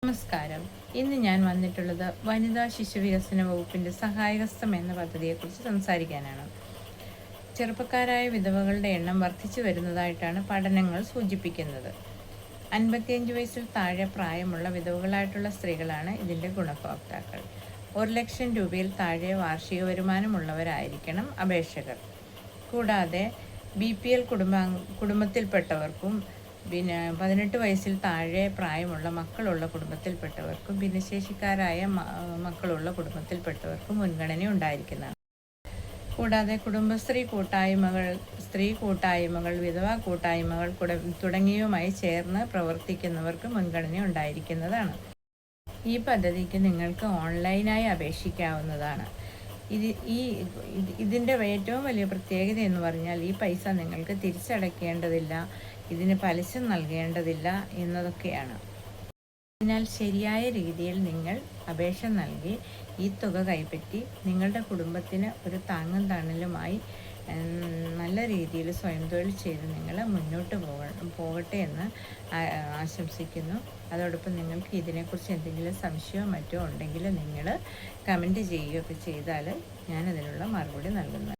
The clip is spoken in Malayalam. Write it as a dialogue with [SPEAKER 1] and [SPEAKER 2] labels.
[SPEAKER 1] നമസ്കാരം. ഇന്ന് ഞാൻ വന്നിട്ടുള്ളത് വനിതാ ശിശുവികസന വകുപ്പിൻ്റെ സഹായഹസ്തം എന്ന പദ്ധതിയെക്കുറിച്ച് സംസാരിക്കാനാണ്. ചെറുപ്പക്കാരായ വിധവകളുടെ എണ്ണം വർദ്ധിച്ചു വരുന്നതായിട്ടാണ് പഠനങ്ങൾ സൂചിപ്പിക്കുന്നത്. 55 വയസ്സിൽ താഴെ പ്രായമുള്ള വിധവകളായിട്ടുള്ള സ്ത്രീകളാണ് ഇതിൻ്റെ ഗുണഭോക്താക്കൾ. 1,00,000 രൂപയിൽ താഴെ വാർഷിക വരുമാനമുള്ളവരായിരിക്കണം അപേക്ഷകർ. കൂടാതെ BPL കുടുംബത്തിൽപ്പെട്ടവർക്കും 18 വയസ്സിൽ താഴെ പ്രായമുള്ള മക്കളുള്ള കുടുംബത്തിൽപ്പെട്ടവർക്കും ഭിന്നശേഷിക്കാരായ മക്കളുള്ള കുടുംബത്തിൽപ്പെട്ടവർക്കും മുൻഗണന ഉണ്ടായിരിക്കുന്നതാണ്. കൂടാതെ കുടുംബശ്രീ കൂട്ടായ്മകൾ, സ്ത്രീ കൂട്ടായ്മകൾ, വിധവാ കൂട്ടായ്മകൾ തുടങ്ങിയവയുമായി ചേർന്ന് പ്രവർത്തിക്കുന്നവർക്ക് മുൻഗണന ഉണ്ടായിരിക്കുന്നതാണ്. ഈ പദ്ധതിക്ക് നിങ്ങൾക്ക് ഓൺലൈനായി അപേക്ഷിക്കാവുന്നതാണ്. ഇതിൻ്റെ ഏറ്റവും വലിയ പ്രത്യേകത എന്ന് പറഞ്ഞാൽ ഈ പൈസ നിങ്ങൾക്ക് തിരിച്ചടയ്ക്കേണ്ടതില്ല, ഇതിന് പലിശ നൽകേണ്ടതില്ല എന്നതൊക്കെയാണ്. അതിനാൽ ശരിയായ രീതിയിൽ നിങ്ങൾ അപേക്ഷ നൽകി ഈ തുക കൈപ്പറ്റി നിങ്ങളുടെ കുടുംബത്തിന് ഒരു താങ്ങും തണലുമായി നല്ല രീതിയിൽ സ്വയം തൊഴിൽ ചെയ്ത് നിങ്ങൾ മുന്നോട്ട് പോകട്ടെ എന്ന് ആശംസിക്കുന്നു. അതോടൊപ്പം നിങ്ങൾക്ക് ഇതിനെക്കുറിച്ച് എന്തെങ്കിലും സംശയമോ മറ്റോ ഉണ്ടെങ്കിൽ നിങ്ങൾ കമൻറ്റ് ചെയ്യുകയൊക്കെ ചെയ്താൽ ഞാനതിനുള്ള മറുപടി നൽകുന്നു.